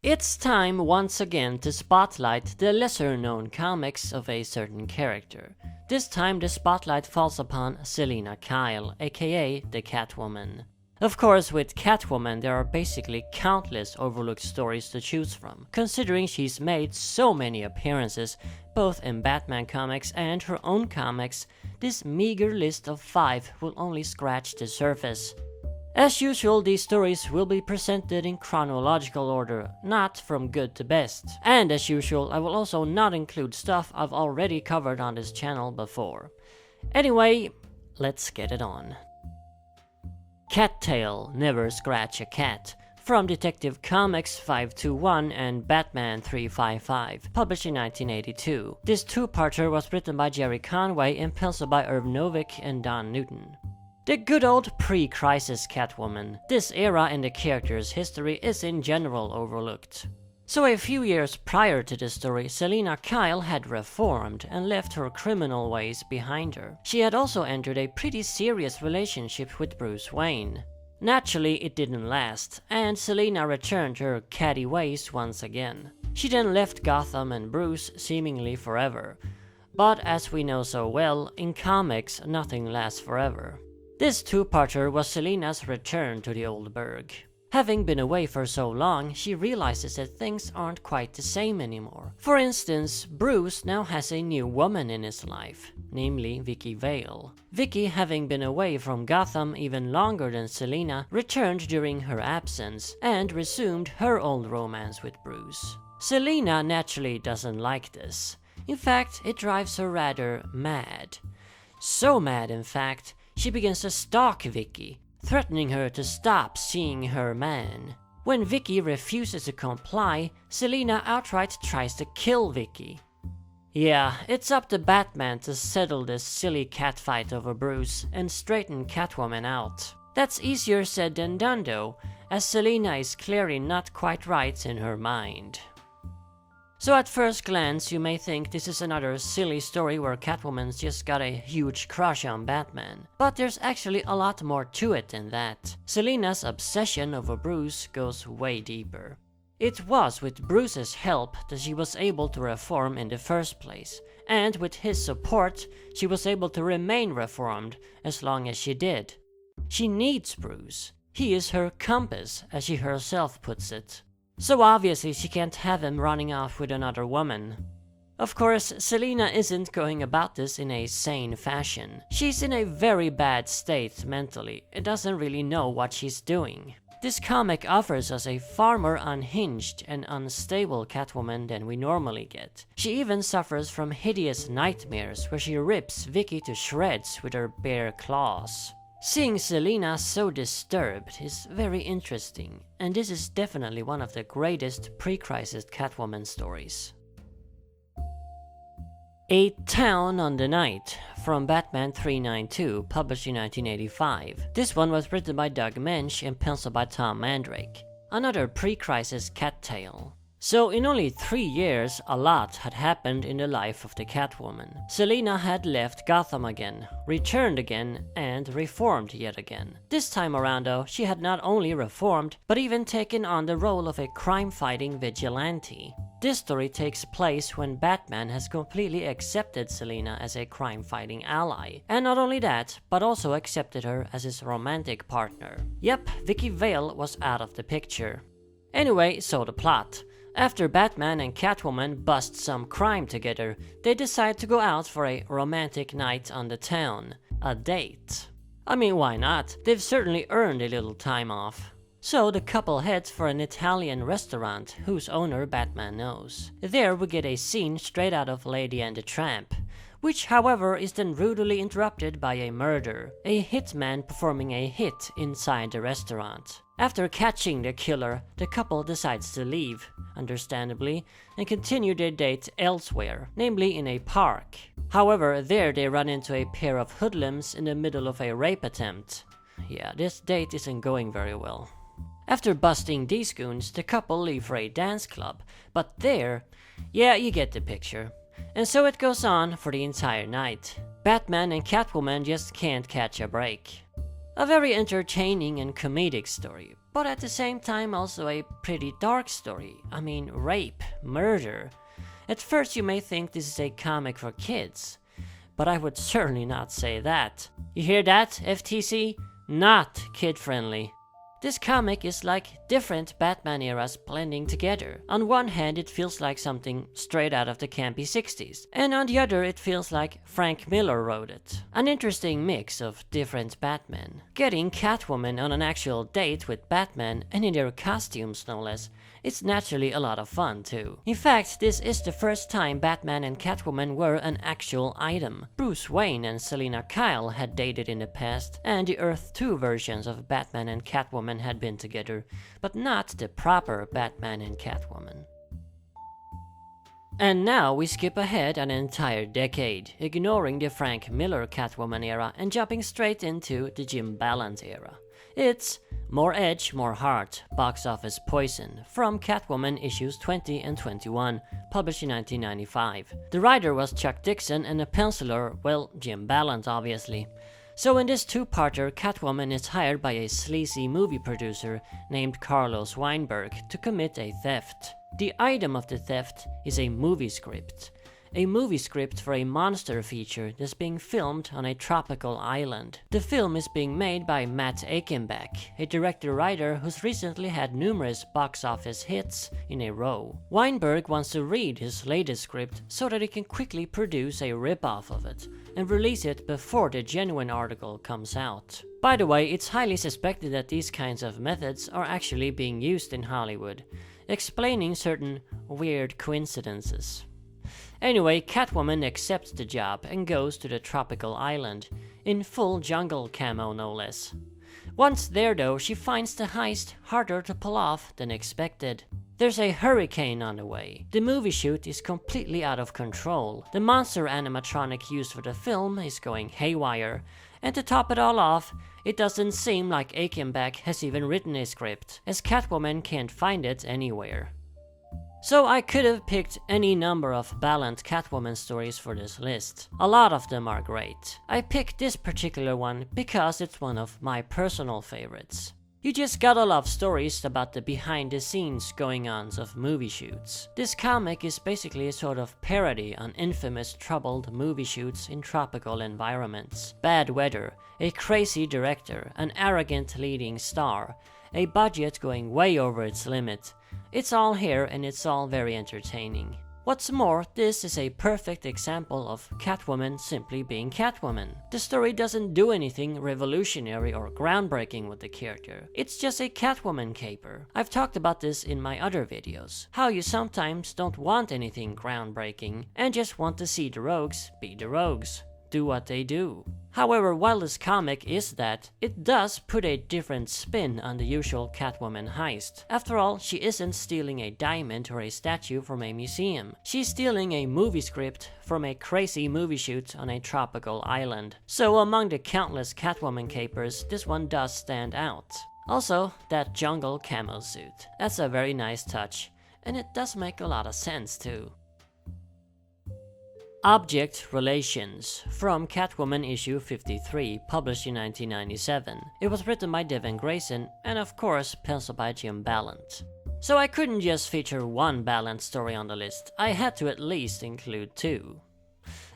It's time once again to spotlight the lesser-known comics of a certain character. This time the spotlight falls upon Selina Kyle, aka the Catwoman. Of course, with Catwoman there are basically countless overlooked stories to choose from, considering she's made so many appearances both in Batman comics and her own comics. This meager list of 5 will only scratch the surface. As usual, these stories will be presented in chronological order, not from good to best. And as usual, I will also not include stuff I've already covered on this channel before. Anyway, let's get it on. Cattail, Never Scratch a Cat, from Detective Comics 521 and Batman 355, published in 1982. This two-parter was written by Jerry Conway and penciled by Irv Novick and Don Newton. The good old pre-crisis Catwoman. This era in the character's history is in general overlooked. So a few years prior to this story, Selina Kyle had reformed and left her criminal ways behind her. She had also entered a pretty serious relationship with Bruce Wayne. Naturally, it didn't last, and Selina returned to her catty ways once again. She then left Gotham and Bruce seemingly forever. But as we know so well, in comics nothing lasts forever. This two-parter was Selina's return to the old burg. Having been away for so long, she realizes that things aren't quite the same anymore. For instance, Bruce now has a new woman in his life, namely Vicky Vale. Vicky, having been away from Gotham even longer than Selina, returned during her absence and resumed her old romance with Bruce. Selina naturally doesn't like this. In fact, it drives her rather mad. So mad, in fact, she begins to stalk Vicky, threatening her to stop seeing her man. When Vicky refuses to comply, Selina outright tries to kill Vicky. Yeah, it's up to Batman to settle this silly catfight over Bruce and straighten Catwoman out. That's easier said than done though, as Selina is clearly not quite right in her mind. So at first glance, you may think this is another silly story where Catwoman's just got a huge crush on Batman. But there's actually a lot more to it than that. Selina's obsession over Bruce goes way deeper. It was with Bruce's help that she was able to reform in the first place, and with his support, she was able to remain reformed as long as she did. She needs Bruce. He is her compass, as she herself puts it. So obviously she can't have him running off with another woman. Of course, Selina isn't going about this in a sane fashion. She's in a very bad state mentally and doesn't really know what she's doing. This comic offers us a far more unhinged and unstable Catwoman than we normally get. She even suffers from hideous nightmares where she rips Vicky to shreds with her bare claws. Seeing Selina so disturbed is very interesting, and this is definitely one of the greatest pre-crisis Catwoman stories. A Town on the Night, from Batman 392, published in 1985. This one was written by Doug Mensch and penciled by Tom Mandrake. Another pre-crisis cat tale. So in only 3 years, a lot had happened in the life of the Catwoman. Selina had left Gotham again, returned again, and reformed yet again. This time around though, she had not only reformed, but even taken on the role of a crime-fighting vigilante. This story takes place when Batman has completely accepted Selina as a crime-fighting ally. And not only that, but also accepted her as his romantic partner. Yep, Vicky Vale was out of the picture. Anyway, so the plot. After Batman and Catwoman bust some crime together, they decide to go out for a romantic night on the town. A date. I mean, why not? They've certainly earned a little time off. So the couple heads for an Italian restaurant whose owner Batman knows. There we get a scene straight out of Lady and the Tramp, which however is then rudely interrupted by a murder, a hitman performing a hit inside the restaurant. After catching the killer, the couple decides to leave, understandably, and continue their date elsewhere, namely in a park. However, there they run into a pair of hoodlums in the middle of a rape attempt. Yeah, this date isn't going very well. After busting these goons, the couple leave for a dance club, but there, yeah, you get the picture. And so it goes on for the entire night. Batman and Catwoman just can't catch a break. A very entertaining and comedic story, but at the same time also a pretty dark story. I mean, rape, murder. At first you may think this is a comic for kids, but I would certainly not say that. You hear that, FTC? Not kid-friendly. This comic is like different Batman eras blending together. On one hand, it feels like something straight out of the campy 60s, and on the other, it feels like Frank Miller wrote it. An interesting mix of different Batmen. Getting Catwoman on an actual date with Batman, and in their costumes no less, it's naturally a lot of fun too. In fact, this is the first time Batman and Catwoman were an actual item. Bruce Wayne and Selina Kyle had dated in the past, and the Earth 2 versions of Batman and Catwoman had been together, but not the proper Batman and Catwoman. And now we skip ahead an entire decade, ignoring the Frank Miller Catwoman era and jumping straight into the Jim Balent era. It's More Edge, More Heart, Box Office Poison, from Catwoman issues 20 and 21, published in 1995. The writer was Chuck Dixon and the penciler, well, Jim Balent obviously. So in this two-parter, Catwoman is hired by a sleazy movie producer named Carlos Weinberg to commit a theft. The item of the theft is a movie script. A movie script for a monster feature that's being filmed on a tropical island. The film is being made by Matt Akenbach, a director-writer who's recently had numerous box office hits in a row. Weinberg wants to read his latest script so that he can quickly produce a rip-off of it and release it before the genuine article comes out. By the way, it's highly suspected that these kinds of methods are actually being used in Hollywood, explaining certain weird coincidences. Anyway, Catwoman accepts the job and goes to the tropical island, in full jungle camo no less. Once there though, she finds the heist harder to pull off than expected. There's a hurricane on the way. The movie shoot is completely out of control. The monster animatronic used for the film is going haywire. And to top it all off, it doesn't seem like Akenbach has even written a script, as Catwoman can't find it anywhere. So I could have picked any number of Balent Catwoman stories for this list. A lot of them are great. I picked this particular one because it's one of my personal favorites. You just gotta love stories about the behind-the-scenes going-ons of movie shoots. This comic is basically a sort of parody on infamous troubled movie shoots in tropical environments. Bad weather, a crazy director, an arrogant leading star, a budget going way over its limit. It's all here and it's all very entertaining. What's more, this is a perfect example of Catwoman simply being Catwoman. The story doesn't do anything revolutionary or groundbreaking with the character. It's just a Catwoman caper. I've talked about this in my other videos. How you sometimes don't want anything groundbreaking and just want to see the rogues be the rogues. Do what they do. However, while this comic is that, it does put a different spin on the usual Catwoman heist. After all, she isn't stealing a diamond or a statue from a museum. She's stealing a movie script from a crazy movie shoot on a tropical island. So among the countless Catwoman capers, this one does stand out. Also, that jungle camo suit. That's a very nice touch, and it does make a lot of sense too. Object Relations, from Catwoman issue 53, published in 1997. It was written by Devin Grayson, and of course penciled by Jim Balent. So I couldn't just feature one Balent story on the list, I had to at least include two.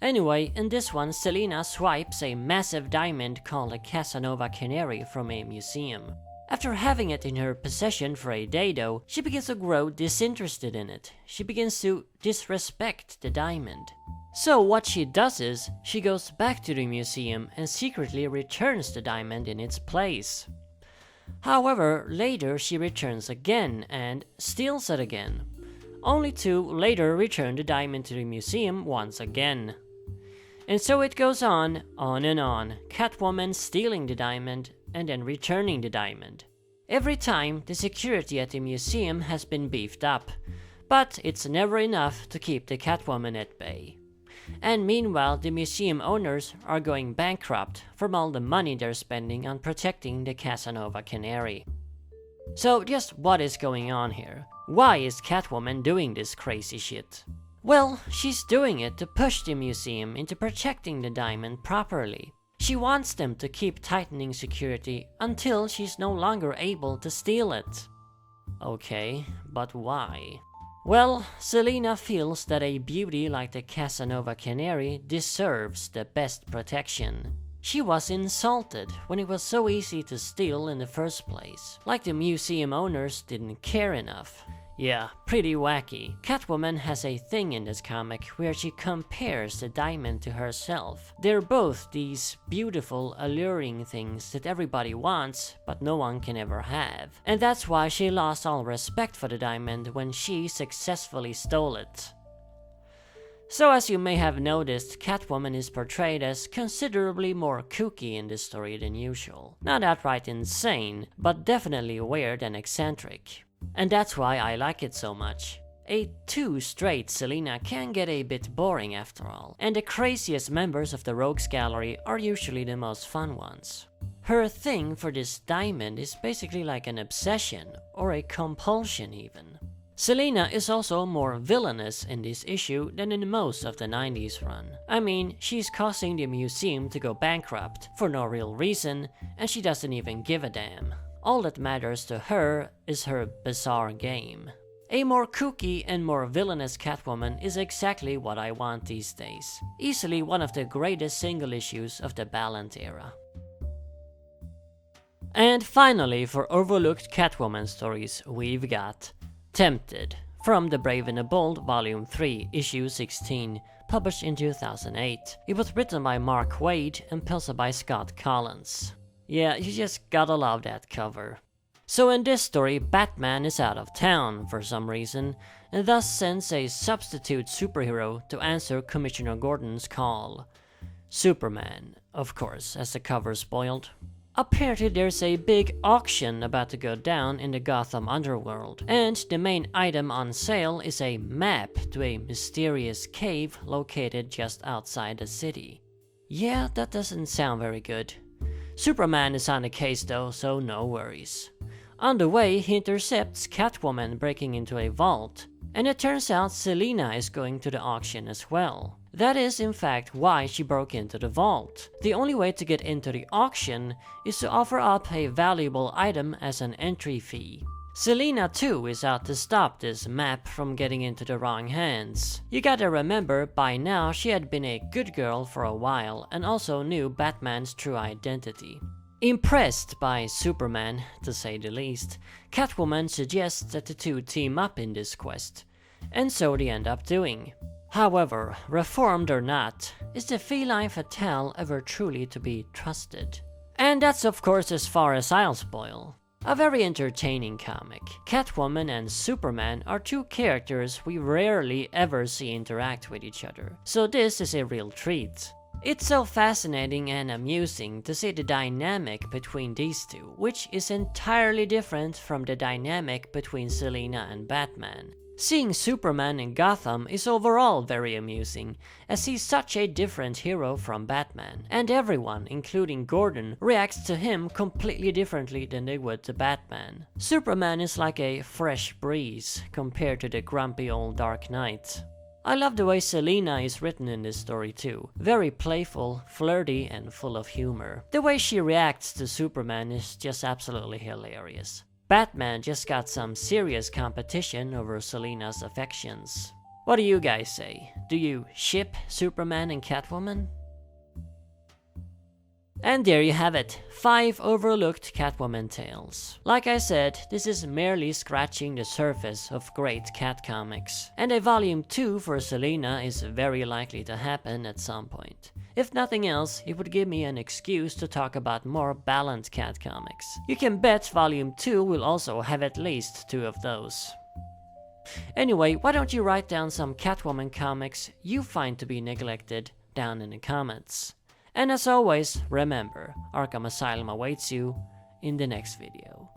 Anyway, in this one, Selina swipes a massive diamond called a Casanova Canary from a museum. After having it in her possession for a day though, she begins to grow disinterested in it. She begins to disrespect the diamond. So what she does is, she goes back to the museum and secretly returns the diamond in its place. However, later she returns again and steals it again, only to later return the diamond to the museum once again. And so it goes on and on, Catwoman stealing the diamond and then returning the diamond. Every time, the security at the museum has been beefed up, but it's never enough to keep the Catwoman at bay. And meanwhile, the museum owners are going bankrupt from all the money they're spending on protecting the Casanova Canary. So just what is going on here? Why is Catwoman doing this crazy shit? Well, she's doing it to push the museum into protecting the diamond properly. She wants them to keep tightening security until she's no longer able to steal it. Okay, but why? Well, Selina feels that a beauty like the Casanova Canary deserves the best protection. She was insulted when it was so easy to steal in the first place, like the museum owners didn't care enough. Yeah, pretty wacky. Catwoman has a thing in this comic where she compares the diamond to herself. They're both these beautiful, alluring things that everybody wants, but no one can ever have. And that's why she lost all respect for the diamond when she successfully stole it. So as you may have noticed, Catwoman is portrayed as considerably more kooky in this story than usual. Not outright insane, but definitely weird and eccentric. And that's why I like it so much. A too straight Selina can get a bit boring after all, and the craziest members of the Rogues Gallery are usually the most fun ones. Her thing for this diamond is basically like an obsession, or a compulsion even. Selina is also more villainous in this issue than in most of the 90s run. I mean, she's causing the museum to go bankrupt for no real reason, and she doesn't even give a damn. All that matters to her is her bizarre game. A more kooky and more villainous Catwoman is exactly what I want these days. Easily one of the greatest single issues of the Ballant era. And finally, for overlooked Catwoman stories, we've got Tempted, from The Brave and the Bold, Volume 3, Issue 16, published in 2008. It was written by Mark Waid and penciled by Scott Collins. Yeah, you just gotta love that cover. So in this story, Batman is out of town for some reason, and thus sends a substitute superhero to answer Commissioner Gordon's call. Superman, of course, as the cover spoiled. Apparently there's a big auction about to go down in the Gotham underworld, and the main item on sale is a map to a mysterious cave located just outside the city. Yeah, that doesn't sound very good. Superman is on the case though, so no worries. On the way, he intercepts Catwoman breaking into a vault, and it turns out Selina is going to the auction as well. That is in fact why she broke into the vault. The only way to get into the auction is to offer up a valuable item as an entry fee. Selina too is out to stop this map from getting into the wrong hands. You gotta remember, by now she had been a good girl for a while and also knew Batman's true identity. Impressed by Superman, to say the least, Catwoman suggests that the two team up in this quest, and so they end up doing. However, reformed or not, is the feline fatale ever truly to be trusted? And that's of course as far as I'll spoil. A very entertaining comic. Catwoman and Superman are two characters we rarely ever see interact with each other, so this is a real treat. It's so fascinating and amusing to see the dynamic between these two, which is entirely different from the dynamic between Selina and Batman. Seeing Superman in Gotham is overall very amusing, as he's such a different hero from Batman, and everyone, including Gordon, reacts to him completely differently than they would to Batman. Superman is like a fresh breeze compared to the grumpy old Dark Knight. I love the way Selina is written in this story too. Very playful, flirty, and full of humor. The way she reacts to Superman is just absolutely hilarious. Batman just got some serious competition over Selina's affections. What do you guys say? Do you ship Superman and Catwoman? And there you have it, 5 overlooked Catwoman tales. Like I said, this is merely scratching the surface of great cat comics, and a volume 2 for Selina is very likely to happen at some point. If nothing else, it would give me an excuse to talk about more balanced cat comics. You can bet volume 2 will also have at least 2 of those. Anyway, why don't you write down some Catwoman comics you find to be neglected down in the comments. And as always, remember, Arkham Asylum awaits you in the next video.